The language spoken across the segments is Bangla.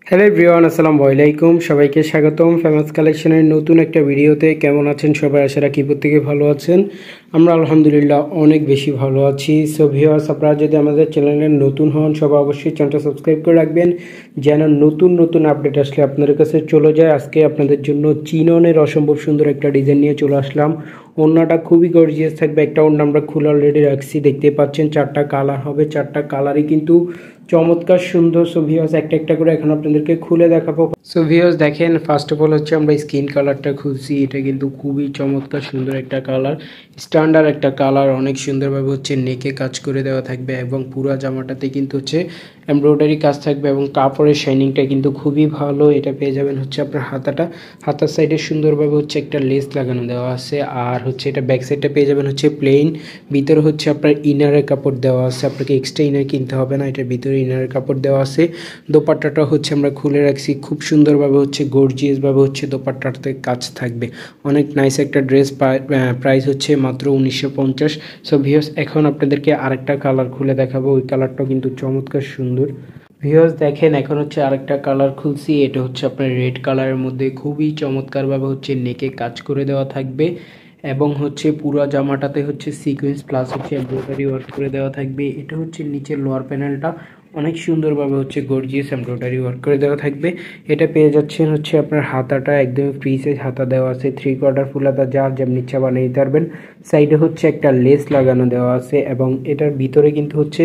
হ্যালো এভরিওয়ান, আসসালামু আলাইকুম। সবাইকে স্বাগতম ফেমাস কালেকশনের নতুন একটা ভিডিওতে। কেমন আছেন সবাই? আশা রাখি প্রত্যেকে ভালো আছেন। আমরা আলহামদুলিল্লাহ অনেক বেশি ভালো আছি। সো ভিউয়ার্স, আপনারা যদি আমাদের চ্যানেলে নতুন হন সবাই অবশ্যই চ্যানেলটা সাবস্ক্রাইব করে রাখবেন, যেন নতুন নতুন আপডেট আসলে আপনাদের কাছে চলে যায়। আজকে আপনাদের জন্য চিননের অসম্ভব সুন্দর একটা ডিজাইন নিয়ে চলে আসলাম। ওড়নাটা খুবই গর্জিয়াস থাকবে। একটা ওড়না আমরা খুলে অলরেডি রাখছি, দেখতে পাচ্ছেন। চারটা কালার হবে, চারটা কালারই কিন্তু চমৎকার সুন্দর। সো ভিউয়ার্স, একটা একটা করে এখন আপনাদেরকে খুলে দেখাবো। সো ভিউয়ার্স দেখেন, ফার্স্ট অফ অল হচ্ছে আমরা স্কিন কালারটা খুলছি। এটা কিন্তু খুবই চমৎকার সুন্দর একটা কালার, স্ট্যান্ডার্ড একটা কালার। অনেক সুন্দরভাবে হচ্ছে নেকে কাজ করে দেওয়া থাকবে এবং পুরো জামাটাতে কিন্তু হচ্ছে এমব্রয়ডারি কাজ থাকবে এবং কাপড়ের শাইনিংটা কিন্তু খুবই ভালো। এটা পেয়ে যাবেন হচ্ছে আপনার হাতার সাইডে সুন্দরভাবে হচ্ছে একটা লেস লাগানো দেওয়া আছে। আর হচ্ছে এটা ব্যাক সাইডটা পেয়ে যাবেন হচ্ছে প্লেন। ভিতরে হচ্ছে আপনার ইনারের কাপড় দেওয়া আছে, আপনাকে এক্সট্রা ইনার কিনতে হবে না। এটার ভিতরে ইনারের কাপড় দেওয়া আছে। দোপাট্টাটা হচ্ছে আমরা খুলে রাখছি, খুব সুন্দরভাবে হচ্ছে গর্জিয়াসভাবে হচ্ছে দোপাট্টাতে কাজ থাকবে। অনেক নাইস একটা ড্রেস। প্রাইস হচ্ছে মাত্র 1950। সো ভিউয়ার্স, এখন আপনাদেরকে আরেকটা কালার খুলে দেখাবো। ওই কালারটাও কিন্তু চমৎকার সুন্দর। ভিউয়ার্স দেখেন, এখন হচ্ছে আরেকটা কালার খুলছি। এটা হচ্ছে আপনার রেড কালারের মধ্যে খুবই চমৎকারভাবে হচ্ছে নেকে কাজ করে দেওয়া থাকবে এবং হচ্ছে পুরো জামাটাতে হচ্ছে সিকোয়েন্স প্লাস হচ্ছে এমব্রয়ডারি ওয়ার্ক করে দেওয়া থাকবে। এটা হচ্ছে নিচের লোয়ার প্যানেলটা অনেক সুন্দরভাবে হচ্ছে গর্জিয়াস এমব্রয়ডারি ওয়ার্ক করে দেওয়া থাকবে। এটা পেয়ে যাচ্ছেন হচ্ছে আপনার হাতাটা একদমই ফ্রি সাইজ হাতা দেওয়া আছে, 3/4 ফুল হাতা, যার যেমন ইচ্ছা বানিয়ে দিতে পারবেন। সাইডে হচ্ছে একটা লেস লাগানো দেওয়া আছে এবং এটার ভিতরে কিন্তু হচ্ছে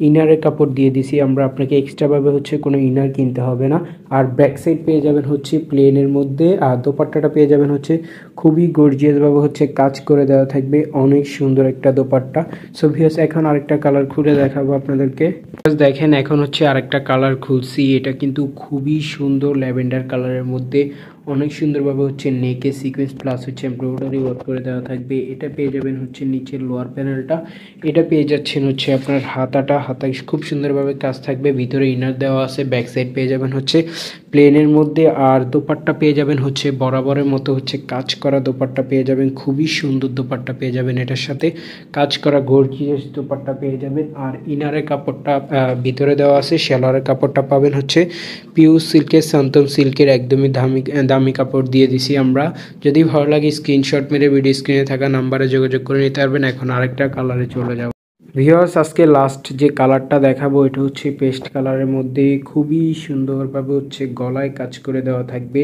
ইনারের কাপড় দিয়ে দিছি আমরা, আপনাকে এক্সট্রাভাবে হচ্ছে কোনো ইনার কিনতে হবে না। আর ব্যাক সাইড পেয়ে যাবেন হচ্ছে প্লেনের মধ্যে। আর দোপাট্টাটা পেয়ে যাবেন হচ্ছে খুবই গর্জিয়াসভাবে হচ্ছে কাজ করে দেওয়া থাকবে। অনেক সুন্দর একটা দোপাট্টা। সো ভিউয়ার্স, এখন আরেকটা কালার খুলে দেখাবো আপনাদেরকে। দেখেন, এখন হচ্ছে আরেকটা কালার খুলছি। এটা কিন্তু খুবই সুন্দর ল্যাভেন্ডার কালারের মধ্যে অনেক সুন্দরভাবে হচ্ছে নেকে সিকোয়েন্স প্লাস হচ্ছে এমব্রয়ডারি ওয়ার্ক করে দেওয়া থাকবে। এটা পেয়ে যাবেন হচ্ছে নিচের লোয়ার প্যানেলটা। এটা পেয়ে যাচ্ছেন হচ্ছে আপনার হাতায় খুব সুন্দরভাবে কাজ থাকবে, ভিতরে ইনার দেওয়া আছে। ব্যাক সাইড পেয়ে যাবেন হচ্ছে প্লেনের মধ্যে। আর দোপাট্টা পেয়ে যাবেন হচ্ছে বরাবরের মতো হচ্ছে কাজ করা দোপাট্টা পেয়ে যাবেন। খুবই সুন্দর দোপাট্টা পেয়ে যাবেন, এটার সাথে কাজ করা গর্জিয়াস দোপাট্টা পেয়ে যাবেন। আর ইনারের কাপড়টা ভিতরে দেওয়া আছে। সেলারের কাপড়টা পাবেন হচ্ছে পিওর সিল্কের, সান্তন সিল্কের একদমই দামি কাপড় দিয়ে দিছি আমরা। যদি ভালো লাগে স্ক্রিনশট মেরে ভিডিও স্ক্রিনে থাকা নাম্বারে যোগাযোগ করে নিতে পারবেন। এখন আরেকটা কালারে চলে যাব। ভিউয়ার্স, আজকে লাস্ট যে কালারটা দেখাবো এটা হচ্ছে পেস্ট কালারের মধ্যে খুবই সুন্দরভাবে হচ্ছে গলায় কাজ করে দেওয়া থাকবে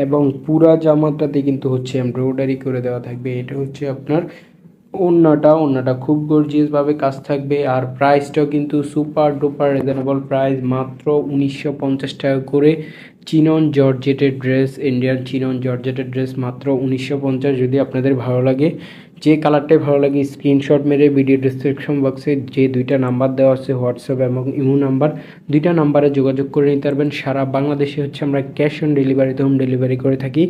এবং পুরা জামাটাতে কিন্তু হচ্ছে এমব্রয়ডারি করে দেওয়া থাকবে। এটা হচ্ছে আপনার ওড়নাটা খুব গর্জিয়াসভাবে কাজ থাকবে। আর প্রাইসটাও কিন্তু সুপার ডুপার রিজনেবল প্রাইস, মাত্র 1950 টাকা করে। চিনন জর্জেটের ড্রেস, ইন্ডিয়ান চিনন জর্জেটের ড্রেস মাত্র 1950। যদি আপনাদের ভালো লাগে, যে কালারটাই ভালো লাগে, স্ক্রিনশট মেরে ভিডিও ডিসক্রিপশন বক্সে যে দুইটা নাম্বার দেওয়া আছে, হোয়াটসঅ্যাপ এবং ইমো নাম্বার, দুইটা নাম্বারে যোগাযোগ করে নিতে পারবেন। সারা বাংলাদেশে হচ্ছে আমরা ক্যাশ অন ডেলিভারিতে হোম ডেলিভারি করে থাকি।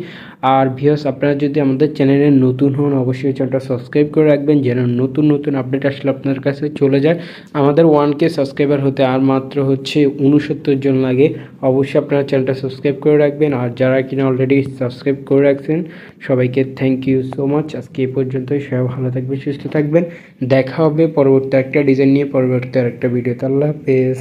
আর ভিউয়ার্স, আপনারা যদি আমাদের চ্যানেলে নতুন হন অবশ্যই চ্যানেলটা সাবস্ক্রাইব করে রাখবেন, যেন নতুন নতুন আপডেট আসলে আপনার কাছে চলে যায়। আমাদের 1K সাবস্ক্রাইবার হতে আর মাত্র হচ্ছে 69 জন লাগে। অবশ্যই আপনারা চ্যানেলটা সাবস্ক্রাইব করে রাখবেন। আর যারা কিনা অলরেডি সাবস্ক্রাইব করে রাখছেন সবাইকে থ্যাংক ইউ সো মাচ। আজকে এই পর্যন্তই। সবাই ভালো থাকবেন, সুস্থ থাকবেন। দেখা হবে পরবর্তী একটা ডিজাইন নিয়ে, পরবর্তী আরেকটা ভিডিওতে। আল্লাহ হাফেজ।